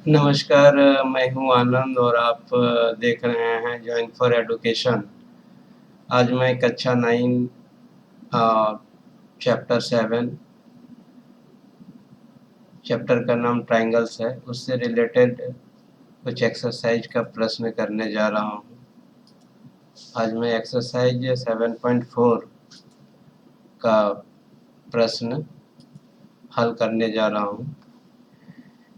नमस्कार, मैं हूँ आनंद और आप देख रहे हैं जॉइन फॉर एडुकेशन। आज मैं कक्षा 9 चैप्टर 7 चैप्टर का नाम ट्रायंगल्स है, उससे रिलेटेड कुछ एक्सरसाइज का प्रश्न करने जा रहा हूँ। आज मैं एक्सरसाइज 7.4 का प्रश्न हल करने जा रहा हूँ।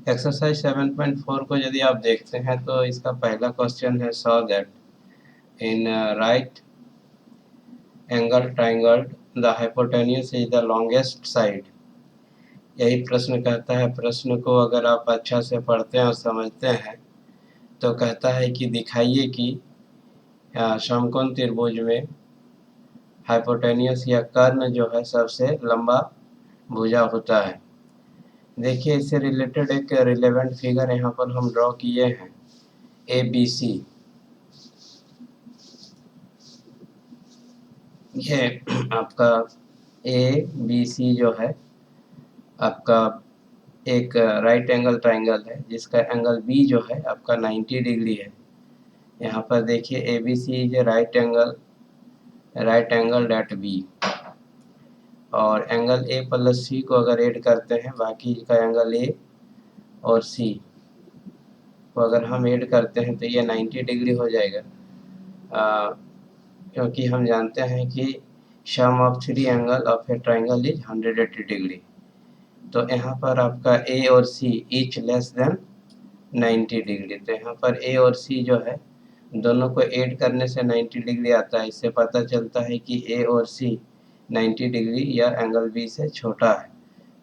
एक्सरसाइज 7.4 को यदि आप देखते हैं तो इसका पहला क्वेश्चन है, saw that in right angle triangle the hypotenuse is the longest side. यही प्रश्न कहता है। प्रश्न को अगर आप अच्छा से पढ़ते हैं और समझते हैं तो कहता है कि दिखाइए कि समकोण त्रिभुज में हाइपोटेन्यूज या कर्ण जो है सबसे लंबा भुजा होता है। देखिए, इससे रिलेटेड एक रिलेवेंट फिगर यहाँ पर हम ड्रॉ किए हैं, ए बी सी। ये आपका ए बी सी जो है आपका एक राइट एंगल ट्रायंगल है जिसका एंगल बी जो है आपका 90 डिग्री है। यहाँ पर देखिए, A B C is right angle at B, और एंगल ए प्लस सी को अगर ऐड करते हैं, बाकी का एंगल ए और सी को अगर हम ऐड करते हैं तो ये 90 डिग्री हो जाएगा। क्योंकि हम जानते हैं कि sum of three angle of a triangle is 180 degree. तो यहाँ पर आपका ए और C each less than 90 degree. तो यहाँ पर ए और सी जो है दोनों को ऐड करने से 90 डिग्री आता है। इससे पता चलता है कि ए और सी 90 डिग्री या एंगल बी से छोटा है।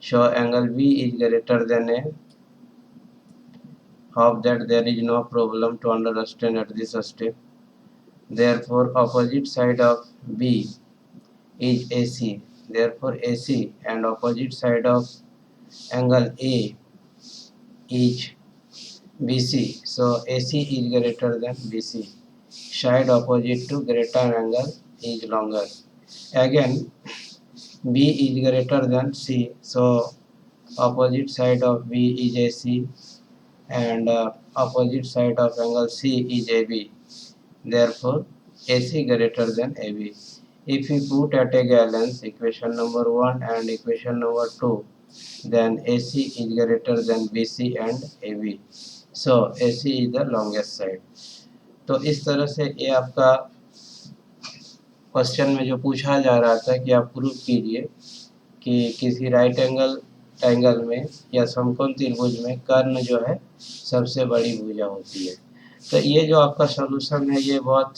So angle B is greater than A, hope that there is no problem to understand at this step. Therefore opposite side of B is AC. Therefore AC and opposite side of angle A is BC. So AC is greater than BC. Side opposite to greater angle is longer. Again B is greater than C. So opposite side of B is AC and opposite side of angle C is AB. Therefore AC greater than AB. If we put at a balance equation number 1 and equation number 2, then AC is greater than BC and AB. So AC is the longest side. तो इस तरह से ये आपका question में जो पूछा जा रहा था कि आप प्रूव कीजिए कि किसी राइट एंगल में या समकोण त्रिभुज में कर्ण जो है सबसे बड़ी भुजा होती है। तो ये जो आपका सॉल्यूशन है ये बहुत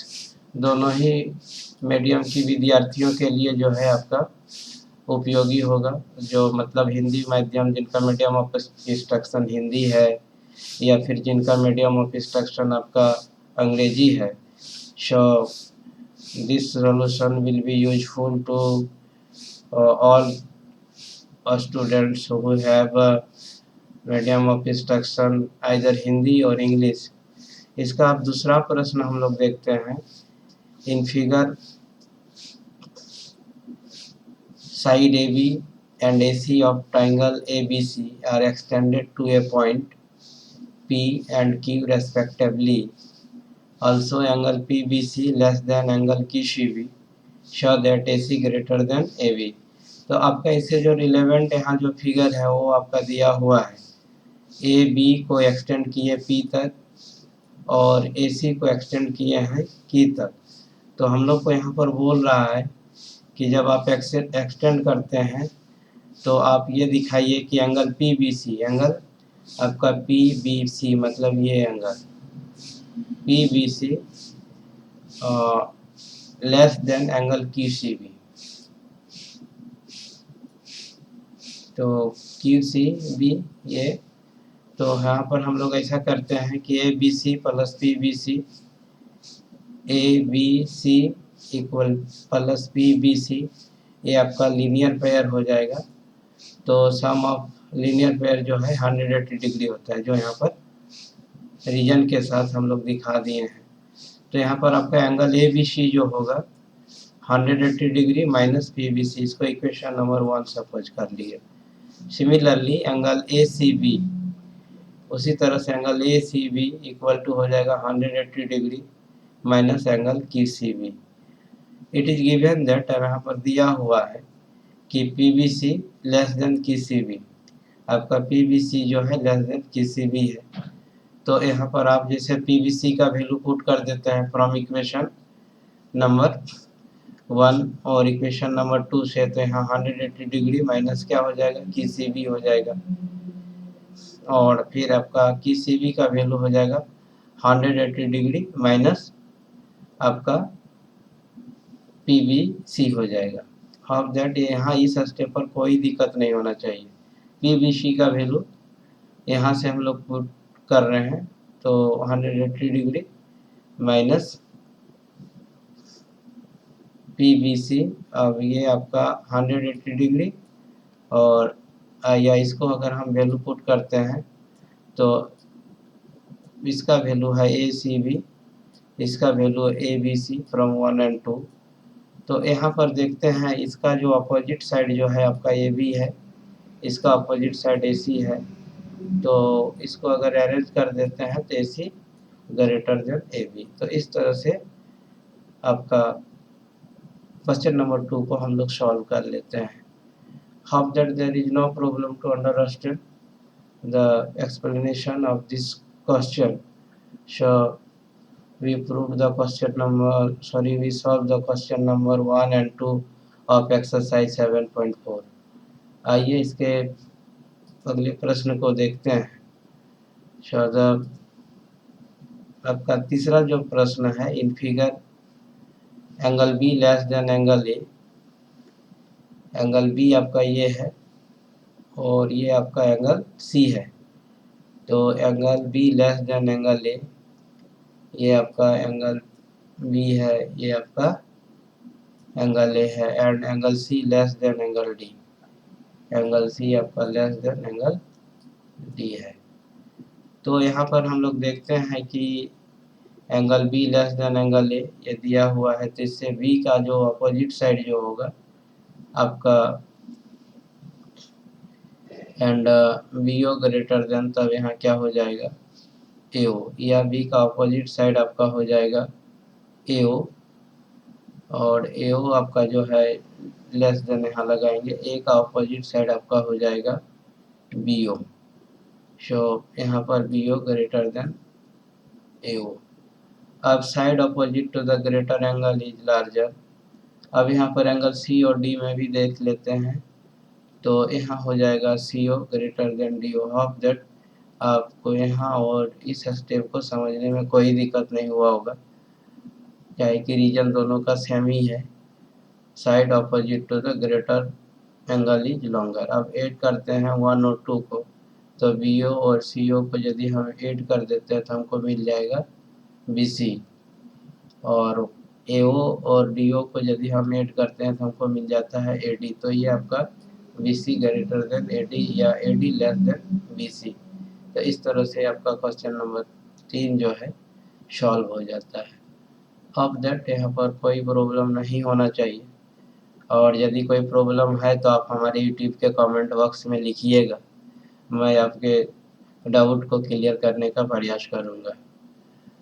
दोनों ही मीडियम की विद्यार्थियों के लिए जो है आपका उपयोगी होगा। जो मतलब हिंदी माध्यम, जिनका मीडियम ऑफ इंस्ट्रक्शन हिंदी है या फिर जिनका मीडियम ऑफ इंस्ट्रक्शन आपका अंग्रेजी है, so this solution will be useful to all students who have a medium of instruction either Hindi और इंग्लिश। इसका आप दूसरा प्रश्न हम लोग देखते हैं। In figure side A B and AC of triangle ABC are extended to a point P and Q respectively. Also angle PBC less than angle QCB. Show that AC greater than AB. तो आपका इससे जो relevant यहाँ जो figure है वो आपका दिया हुआ है। ए बी को एक्सटेंड किए पी तक और ए सी को एक्सटेंड किए हैं की तक। तो हम लोग को यहाँ पर बोल रहा है कि जब आप एक्सटेंड करते हैं तो आप ये दिखाइए कि angle P B C, angle आपका पी बी सी मतलब ये angle P B C less than angle Q C B. तो क्यू सी बी ये, तो यहाँ पर हम लोग ऐसा करते हैं कि A B C plus P B C, A B C equal plus P B C, ये आपका लीनियर पेयर हो जाएगा। तो सम ऑफ लीनियर पेयर जो है 180 डिग्री होता है, जो यहाँ पर रीजन के साथ हम लोग दिखा दिए हैं। तो यहाँ पर आपका एंगल ए बी सी जो होगा 180 degree minus P B C, इसको इक्वेशन नंबर 1 सपोज कर लिए। Similarly angle A C B उसी तरह से angle A C B equal to हो जाएगा 180 degree minus angle Q C B. It is given that, यहाँ पर दिया हुआ है कि P B C less than Q C B, आपका पी बी सी जो है less than Q C B है। तो यहाँ पर आप जैसे पी बी सी का वैल्यू पुट कर देते हैं फ्रॉम इक्वेशन नंबर 1 और इक्वेशन नंबर 2 से, तो यहाँ 180 डिग्री माइनस क्या हो जाएगा, की सी बी हो जाएगा, और फिर आपका की सी बी का वैल्यू हो जाएगा 180 डिग्री माइनस आपका पी बी सी हो जाएगा। हाफ दैट, यहाँ इस स्टेप पर कोई दिक्कत नहीं होना चाहिए। पी बी सी का वैल्यू यहाँ से हम लोग पुट कर रहे हैं, तो 180 degree minus P B C, अब ये आपका 180 डिग्री, और या इसको अगर हम वैल्यू पुट करते हैं तो इसका वैल्यू है ए सी बी, इसका वैल्यू है A B C from 1 and 2। तो यहाँ पर देखते हैं इसका जो अपोजिट साइड जो है आपका ए बी है, इसका अपोजिट साइड ए सी है, तो इसको अगर अरेंज कर देते हैं तो ए सी ग्रेटर देन ए बी। तो इस तरह से आपका क्वेश्चन नंबर 2 को हम लोग सॉल्व कर लेते हैं। How that there is no problem to understand the explanation of this question. So we solved the question number 1 and 2 of exercise 7.4. आइए इसके अगले प्रश्न को देखते हैं। So आपका तीसरा जो प्रश्न है, in figure angle B less than angle A, angle B आपका ये है और ये आपका एंगल सी है, तो angle B less than angle ए, ये आपका एंगल बी है, ये आपका एंगल ए है, and angle C less than angle D, angle C आपका लेस देन एंगल डी है। तो यहाँ पर हम लोग देखते हैं कि angle B less than angle ए ये दिया हुआ है, तो इससे बी का जो अपोजिट साइड जो होगा आपका and B O greater than, तब यहाँ क्या हो जाएगा ए ओ, या बी का अपोजिट साइड आपका हो जाएगा ए ओ, और ए ओ आपका जो है लेस देन यहाँ लगाएंगे, ए का अपोजिट साइड आपका हो जाएगा बी ओ। सो यहाँ पर B O greater than A O. अब side opposite to the greater angle is larger. अब यहाँ पर एंगल सी और डी में भी देख लेते हैं, तो यहाँ हो जाएगा C O greater than D O. Half that, आपको यहाँ और इस स्टेप को समझने में कोई दिक्कत नहीं हुआ होगा, क्या है कि रीजन दोनों का सेम ही है। Side opposite to the greater angle is longer. अब ऐड करते हैं 1 और 2 को, तो बी ओ और सी ओ को यदि हम ऐड कर देते हैं तो हमको मिल जाएगा बी सी, और ए ओ और डी ओ को यदि हम ऐड करते हैं तो हमको मिल जाता है ए डी। तो ये आपका B C greater than A D या A D less than B C. तो इस तरह से आपका क्वेश्चन नंबर 3 जो है सॉल्व हो जाता है। अब दैट यहाँ पर कोई प्रॉब्लम नहीं होना चाहिए, और यदि कोई प्रॉब्लम है तो आप हमारे यूट्यूब के कमेंट बॉक्स में लिखिएगा, मैं आपके डाउट को क्लियर करने का प्रयास करूँगा।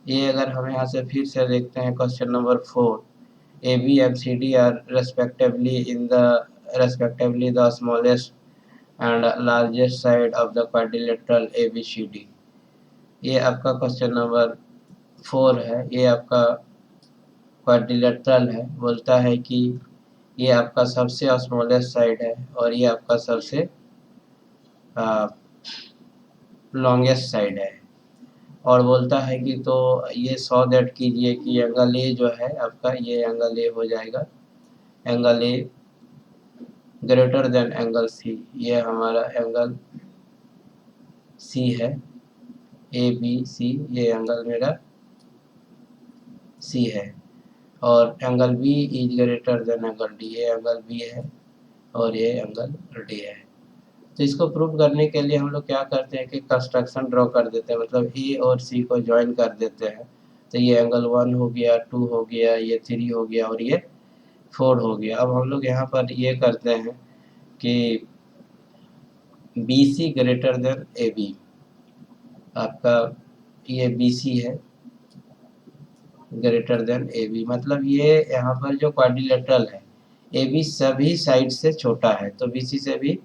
ये अगर हम यहाँ से फिर से देखते हैं question number 4, A B M C D are respectively the smallest and largest side of the quadrilateral ABCD। ये आपका क्वेश्चन नंबर 4 है, ये आपका क्वाड्रिलेटरल है, बोलता है कि ये आपका सबसे स्मॉलेस्ट साइड है और ये आपका सबसे लॉन्गेस्ट साइड है, और बोलता है कि तो ये सॉ दैट कीजिए कि एंगल ए जो है आपका, ये एंगल ए हो जाएगा, angle A greater than angle C, ये हमारा एंगल सी है, ए बी सी, ये एंगल मेरा सी है, और angle B is greater than angle D, ये एंगल बी है और ये एंगल डी है। तो इसको प्रूव करने के लिए हम लोग क्या करते हैं कि कंस्ट्रक्शन ड्रॉ कर देते हैं, मतलब ए और सी को ज्वाइन कर देते हैं। तो ये एंगल 1 हो गया, 2 हो गया, ये 3 हो गया और ये 4 हो गया। अब हम लोग यहाँ पर ये करते हैं कि B C greater than A B, आपका ये BC है ग्रेटर देन AB, मतलब ये यहाँ पर जो क्वाड्रिलेटरल है AB सभी साइड से छोटा है, तो BC से भी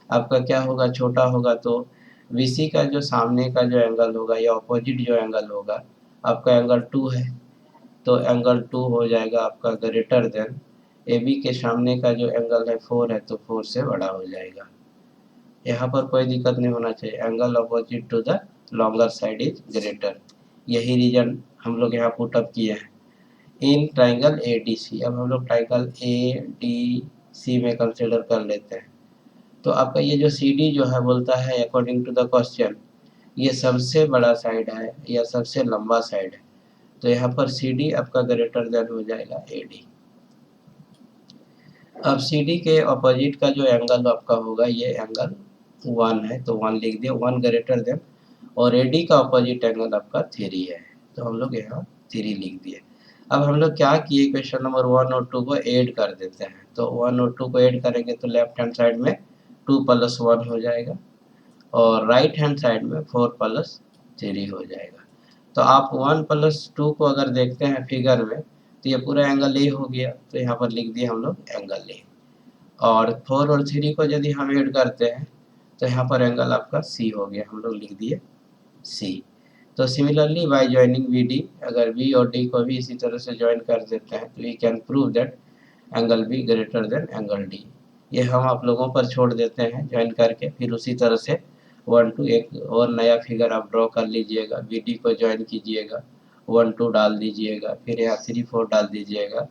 आपका क्या होगा, छोटा होगा। तो BC का जो सामने का जो एंगल होगा या ऑपोजिट जो एंगल होगा आपका एंगल 2 है, तो एंगल 2 हो जाएगा आपका ग्रेटर देन AB के सामने का जो एंगल है 4 है, तो 4 से बड़ा हो जाएगा। यहाँ पर कोई दिक्कत नहीं होना चाहिए। Angle opposite to the longer side is greater, यही रीजन हम लोग यहाँ पुट अप किए हैं इन ट्राइंगल ADC। अब हम लोग ट्राइंगल ADC में कंसिडर कर लेते हैं। तो आपका ये जो CD जो है बोलता है अकॉर्डिंग टू द क्वेश्चन ये सबसे बड़ा साइड है या सबसे लंबा साइड है, तो यहाँ पर CD आपका ग्रेटर देन हो जाएगा AD। अब CD के अपोजिट का जो एंगल आपका होगा ये एंगल 1 है, तो 1 लिख दिया, 1 ग्रेटर देन, और AD का अपोजिट एंगल आपका 3 है, तो हम लोग यहाँ 3 लिख दिए। अब हम लोग क्या किए, क्वेश्चन नंबर 1 और 2 को ऐड कर देते हैं। तो 1 और 2 को ऐड करेंगे तो लेफ्ट हैंड साइड में 2 + 1 हो जाएगा और राइट हैंड साइड में 4 + 3 हो जाएगा। तो आप 1 + 2 को अगर देखते हैं फिगर में तो ये पूरा एंगल A हो गया, तो यहाँ पर लिख दिए हम लोग एंगल A। और 4 और 3 को यदि हम ऐड करते हैं तो यहाँ पर एंगल आपका C हो गया, हम लोग लिख दिए C। तो सिमिलरली बाय ज्वाइनिंग BD, अगर B और D को भी इसी तरह से ज्वाइन कर देते हैं तो we can prove that angle B greater than angle D। ये हम आप लोगों पर छोड़ देते हैं ज्वाइन करके, फिर उसी तरह से 1 2 एक और नया फिगर आप ड्रॉ कर लीजिएगा, BD को ज्वाइन कीजिएगा, 1 2 डाल दीजिएगा, फिर यहाँ 3 4 डाल दीजिएगा,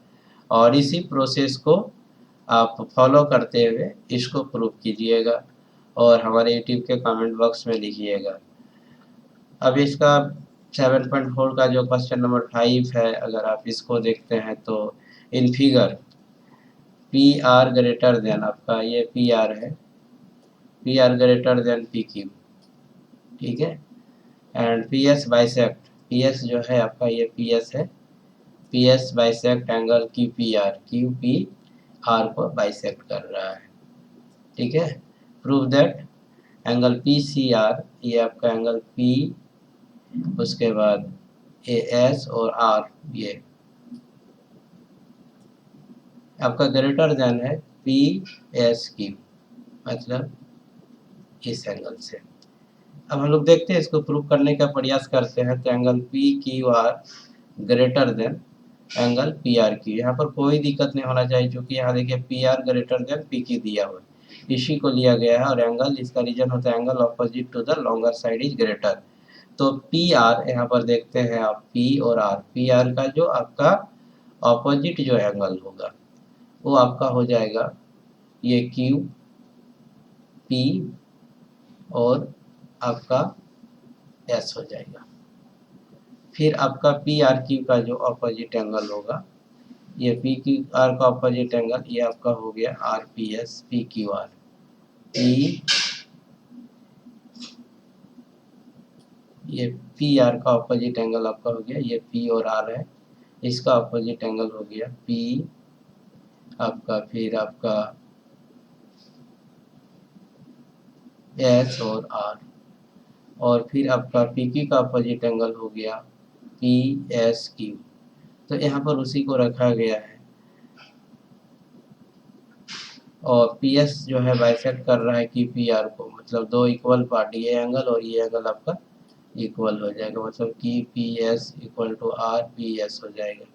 और इसी प्रोसेस को आप फॉलो करते हुए इसको प्रूव कीजिएगा और हमारे यूट्यूब के कमेंट बॉक्स में लिखिएगा। अब इसका 7.4 का जो क्वेश्चन नंबर 5 है, अगर आप इसको देखते हैं तो in figure PR greater than, आपका ये PR है, PR ग्रेटर देन PQ, ठीक है, एंड PS बाइसेक्ट, PS जो है आपका ये PS है, PS bisect angle QPR, QPR को बाइसेक्ट कर रहा है, ठीक है। प्रूव दैट एंगल PCR, ये आपका एंगल P, उसके बाद AS और R ये आपका ग्रेटर देन है PSQ, मतलब इस एंगल से। अब हम लोग देखते हैं इसको प्रूव करने का प्रयास करते हैं। तो angle PQR greater than angle PRQ, यहाँ पर कोई दिक्कत नहीं होना चाहिए क्योंकि यहाँ देखिए PR ग्रेटर देन PQ दिया हुआ है, इसी को लिया गया है, और एंगल इसका रीजन होता है angle opposite to the longer side is greater. तो PR यहाँ पर देखते हैं आप P और R, PR का जो आपका ऑपोजिट जो एंगल होगा वो आपका हो जाएगा ये QP और आपका S हो जाएगा। फिर आपका PRQ का जो ऑपोजिट एंगल होगा, ये PQR का ऑपोजिट एंगल ये आपका हो गया RPS PQR, ये PR का ऑपोजिट एंगल आपका हो गया, ये P और R है, इसका ऑपोजिट एंगल हो गया P आपका, फिर आपका S और R, और फिर आपका PQ का ऑपोजिट एंगल हो गया PSQ। तो यहाँ पर उसी को रखा गया है, और PS जो है बाइसेक्ट कर रहा है QPR को, मतलब दो इक्वल पार्ट, ये एंगल और ये एंगल आपका इक्वल हो जाएगा, मतलब QPS इक्वल टू RPS हो जाएगा।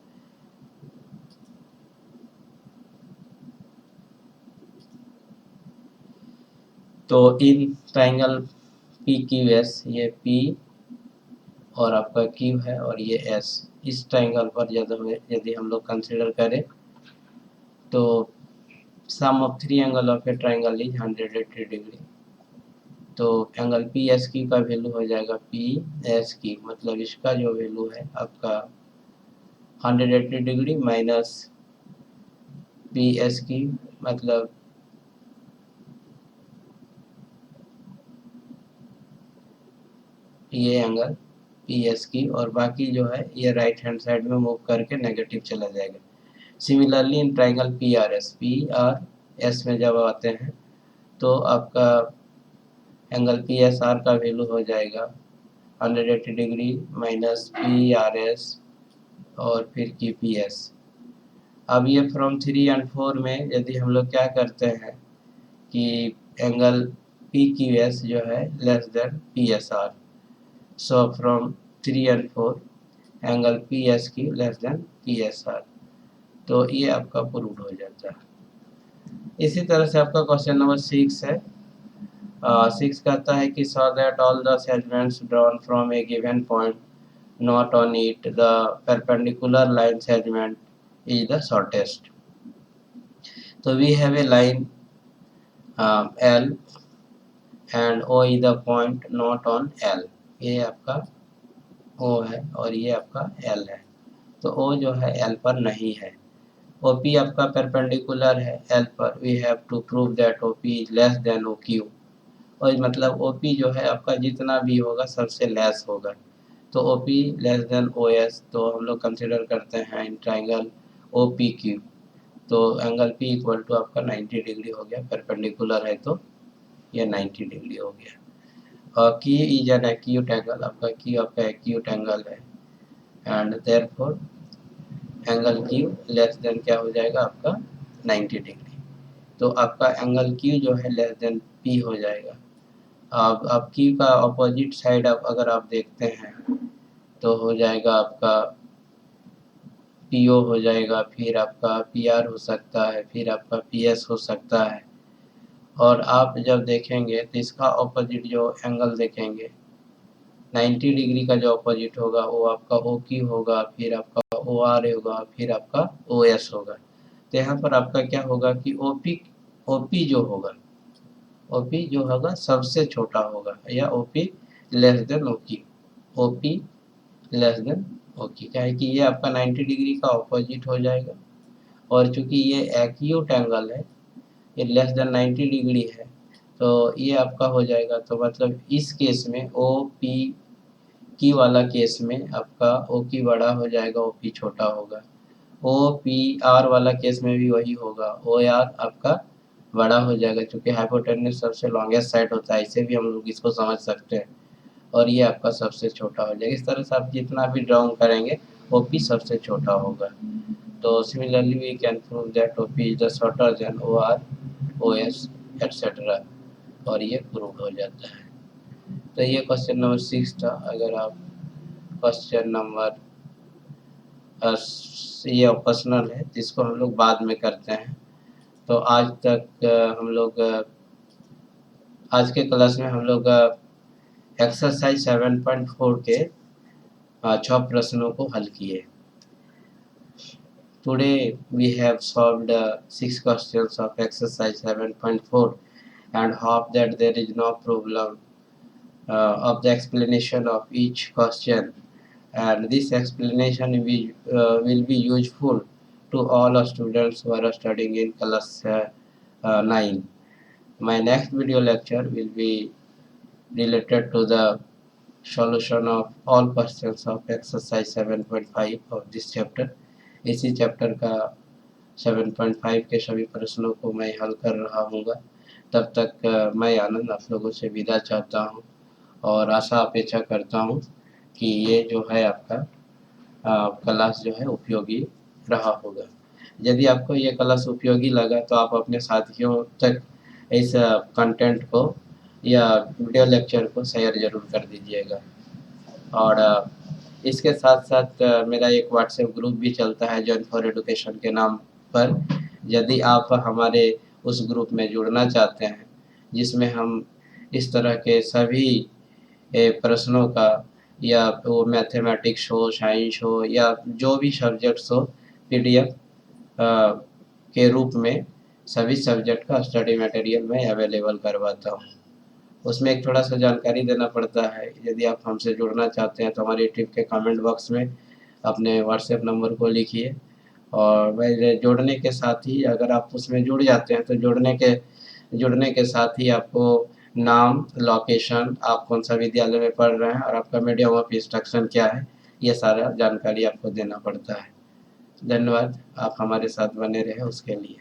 तो इन ट्राइंगल PQS, ये P और आपका Q है और ये S, इस ट्राइंगल पर यदि हम लोग कंसिडर करें तो sum of 3 angle of a triangle is 180 degree. तो एंगल PSQ का वैल्यू हो जाएगा PSQ, मतलब इसका जो वैल्यू है आपका 180 डिग्री माइनस PSQ, मतलब ये एंगल PSQ, और बाकी जो है ये राइट हैंड साइड में मूव करके नेगेटिव चला जाएगा। सिमिलरली इन ट्राइंगल PRS में जब आते हैं तो आपका एंगल PSR का वैल्यू हो जाएगा 180 degree minus P R S और फिर की पी एस। अब ये फ्रॉम 3 एंड 4 में यदि हम लोग क्या करते हैं कि एंगल पी क्यू एस जो है less than P S R, so from 3 and 4 angle P S की less than P S R, तो ये आपका प्रूव हो जाता है। इसी तरह से आपका क्वेश्चन नंबर 6 है। 6 कहता है कि so that all the segments drawn from a given point not on it the perpendicular line segment is the shortest. तो we have a line L and O is the point not on L। ये आपका O है और ये आपका L है, तो O जो है L पर नहीं है। OP आपका परपेंडिकुलर है L पर, we have to prove that OP is less than OQ। और मतलब OP जो है आपका जितना भी होगा सबसे लेस होगा, तो OP लेस देन OS, तो हम लोग कंसिडर करते हैं इन ट्राइंगल OPQ। तो एंगल P इक्वल टू आपका 90 डिग्री हो गया, परपेंडिकुलर है तो ये 90 डिग्री हो गया। और की इज एन एक्यूट एंगल, आपका की आपका एक्यूट एंगल है and therefore angle Q less than क्या हो जाएगा आपका 90 डिग्री। तो आपका एंगल क्यू जो है लेस देन पी हो जाएगा। अब क्यू का अपोजिट साइड आप अगर आप देखते हैं तो हो जाएगा आपका पीओ हो जाएगा, फिर आपका पीआर हो सकता है, फिर आपका पीएस हो सकता है। और आप जब देखेंगे तो इसका ऑपोजिट जो एंगल देखेंगे 90 डिग्री का जो ऑपोजिट होगा वो आपका ओ क्यू होगा, फिर आपका ओ आर होगा, फिर आपका ओ एस होगा। तो यहाँ पर आपका क्या होगा कि ओपी जो होगा, ओपी जो होगा सबसे छोटा होगा, या OP less than OQ, OP less than OQ. क्या है कि ये आपका 90 डिग्री का ऑपोजिट हो जाएगा, और चूंकि ये एक्यूट एंगल है, ये लेस देन 90 डिग्री है, तो ये आपका हो जाएगा। तो मतलब इस केस में ओ पी की वाला केस में आपका ओ की बड़ा हो जाएगा, ओ पी छोटा होगा। ओ पी आर वाला केस में भी वही होगा, ओ आर आपका बड़ा हो जाएगा, क्योंकि हाइपोटेन्यूस सबसे लॉन्गेस्ट साइड होता है, इसे भी हम लोग इसको समझ सकते हैं, और ये आपका सबसे छोटा हो जाएगा। इस तरह से आप जितना भी ड्राउन करेंगे ओ पी सबसे छोटा होगा। तो similarly we can prove that O P is the shorter than O R, O S etcetera, और ये प्रूव हो जाता है। तो ये क्वेश्चन नंबर 6 था। अगर आप क्वेश्चन नंबर ये ऑप्शनल है जिसको हम लोग बाद में करते हैं। तो आज तक हम लोग आज के क्लास में हम लोग एक्सरसाइज 7.4 के 6 प्रश्नों को हल किए। Today we have solved 6 questions of exercise 7.4 and hope that there is no problem of the explanation of each question, and this explanation will be useful to all our students who are studying in class 9. My next video lecture will be related to the solution of all questions of exercise 7.5 of this chapter। इसी chapter का 7.5 के सभी प्रश्नों को मैं हल कर रहा हूँगा। तब तक मैं आनंद आप लोगों से विदा चाहता हूँ, और आशा अपेक्षा करता हूँ कि ये जो है आपका क्लास जो है उपयोगी रहा होगा। यदि आपको ये क्लास उपयोगी लगा तो आप अपने साथियों तक इस कंटेंट को या वीडियो लेक्चर को शेयर ज़रूर कर दीजिएगा। और इसके साथ साथ मेरा एक व्हाट्सएप ग्रुप भी चलता है जॉइन फॉर एडुकेशन के नाम पर। यदि आप हमारे उस ग्रुप में जुड़ना चाहते हैं, जिसमें हम इस तरह के सभी प्रश्नों का, या वो मैथमेटिक्स हो, साइंस हो, या जो भी सब्जेक्ट्स हो, पीडीएफ के रूप में सभी सब्जेक्ट का स्टडी मटेरियल मैं अवेलेबल करवाता हूँ। उसमें एक थोड़ा सा जानकारी देना पड़ता है। यदि आप हमसे जुड़ना चाहते हैं तो हमारे यूट्यूब के कमेंट बॉक्स में अपने व्हाट्सएप नंबर को लिखिए, और मेरे जुड़ने के साथ ही अगर आप उसमें जुड़ जाते हैं तो जुड़ने के साथ ही आपको नाम, लोकेशन, आप कौन सा विद्यालय में पढ़ रहे हैं और आपका मीडियम ऑफ इंस्ट्रक्शन क्या है, ये सारा जानकारी आपको देना पड़ता है। धन्यवाद, आप हमारे साथ बने रहे उसके लिए।